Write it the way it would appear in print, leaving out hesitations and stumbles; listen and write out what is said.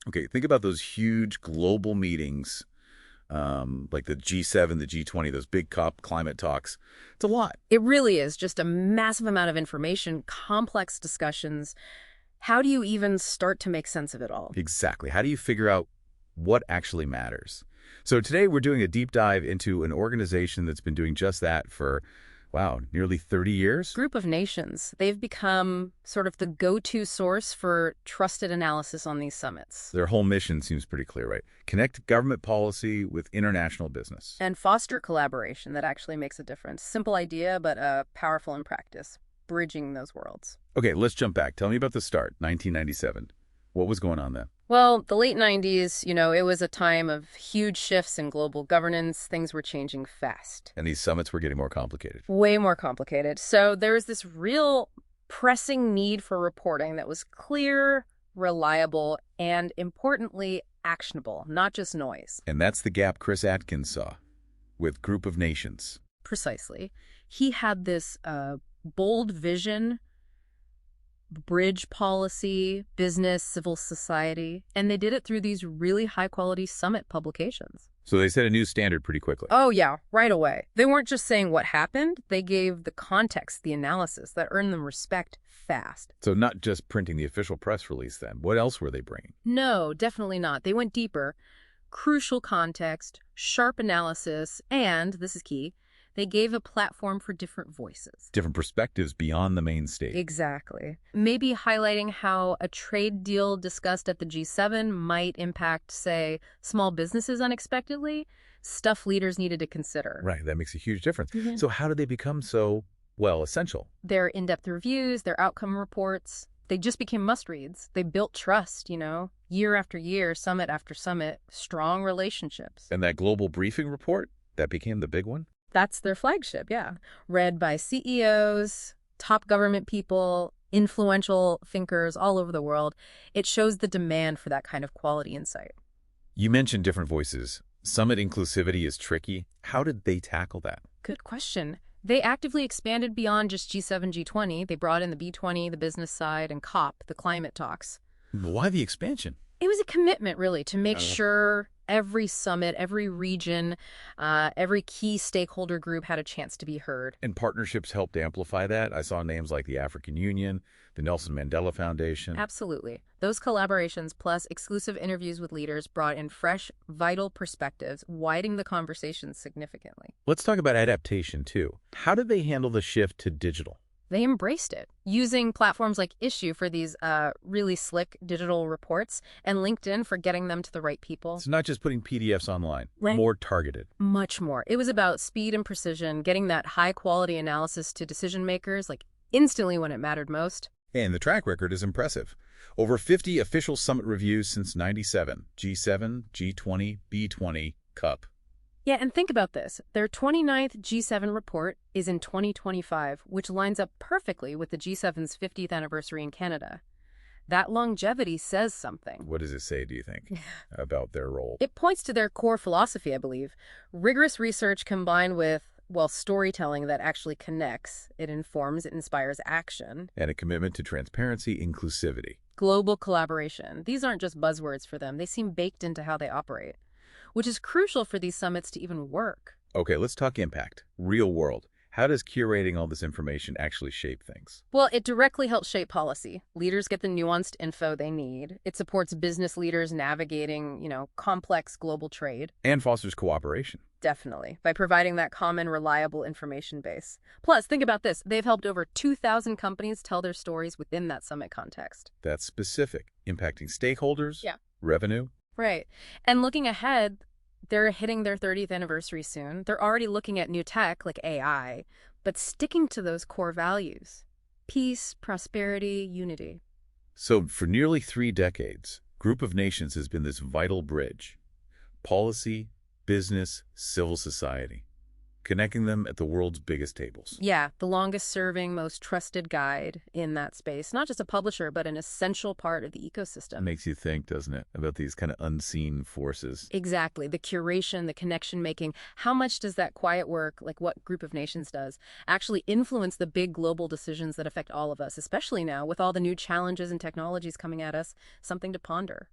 Okay, think about those huge global meetings, like the G7, the G20, those big COP climate talks. It's a lot. It really is just a massive amount of information, complex discussions. How do you even start to make sense of it all? Exactly. How do you figure out what actually matters? So today we're doing a deep dive into an organization that's been doing just that for, wow, nearly 30 years? Group of nations, they've become sort of the go-to source for trusted analysis on these summits. Their whole mission seems pretty clear, right? Connect government policy with international business. And foster collaboration that actually makes a difference. Simple idea, but powerful in practice, bridging those worlds. Okay, let's jump back. Tell me about the start, 1997. What was going on then? Well, the late 90s, it was a time of huge shifts in global governance. Things were changing fast. And these summits were getting more complicated. Way more complicated. So there was this real pressing need for reporting that was clear, reliable, and importantly, actionable, not just noise. And that's the gap Chris Atkins saw with Group of Nations. Precisely. He had this bold vision, bridge policy, business, civil society, and they did it through these really high-quality summit publications. So they set a new standard pretty quickly. Oh, yeah, right away. They weren't just saying what happened. They gave the context, the analysis that earned them respect fast. So not just printing the official press release then. What else were they bringing? No, definitely not. They went deeper. Crucial context, sharp analysis, and, this is key, they gave a platform for different voices. Different perspectives beyond the main stage. Exactly. Maybe highlighting how a trade deal discussed at the G7 might impact, say, small businesses unexpectedly, stuff leaders needed to consider. Right, that makes a huge difference. Mhm. So how did they become so, well, essential? Their in-depth reviews, their outcome reports, they just became must-reads. They built trust, year after year, summit after summit, strong relationships. And that global briefing report, that became the big one? That's their flagship, yeah. Read by CEOs, top government people, influential thinkers all over the world. It shows the demand for that kind of quality insight. You mentioned different voices. Summit inclusivity is tricky. How did they tackle that? Good question. They actively expanded beyond just G7, G20. They brought in the B20, the business side, and COP, the climate talks. Why the expansion? It was a commitment, really, to make sure every summit, every region, every key stakeholder group had a chance to be heard. And partnerships helped amplify that. I saw names like the African Union, the Nelson Mandela Foundation. Absolutely. Those collaborations plus exclusive interviews with leaders brought in fresh, vital perspectives, widening the conversation significantly. Let's talk about adaptation, too. How did they handle the shift to digital? They embraced it, using platforms like Issue for these really slick digital reports and LinkedIn for getting them to the right people. It's not just putting PDFs online, Right. more targeted. Much more. It was about speed and precision, getting that high-quality analysis to decision makers, like instantly when it mattered most. And the track record is impressive. Over 50 official summit reviews since 97, G7, G20, B20, CUP. Yeah, and think about this. Their 29th G7 report is in 2025, which lines up perfectly with the G7's 50th anniversary in Canada. That longevity says something. What does it say, do you think, about their role? It points to their core philosophy, I believe. Rigorous research combined with, storytelling that actually connects. It informs, it inspires action. And a commitment to transparency, inclusivity. Global collaboration. These aren't just buzzwords for them. They seem baked into how they operate, which is crucial for these summits to even work. Okay, let's talk impact. Real world. How does curating all this information actually shape things? Well, it directly helps shape policy. Leaders get the nuanced info they need. It supports business leaders navigating, complex global trade. And fosters cooperation. Definitely, by providing that common, reliable information base. Plus, think about this. They've helped over 2,000 companies tell their stories within that summit context. That's specific, impacting stakeholders, Yeah. revenue. Right. And looking ahead, they're hitting their 30th anniversary soon. They're already looking at new tech like AI, but sticking to those core values: peace, prosperity, unity. So for nearly 3 decades, Group of Nations has been this vital bridge. Policy, business, civil society, connecting them at the world's biggest tables. Yeah, the longest serving, most trusted guide in that space. Not just a publisher, but an essential part of the ecosystem. Makes you think, doesn't it, about these kind of unseen forces. Exactly. The curation, the connection making. How much does that quiet work, like what Group of Nations does, actually influence the big global decisions that affect all of us, especially now with all the new challenges and technologies coming at us? Something to ponder.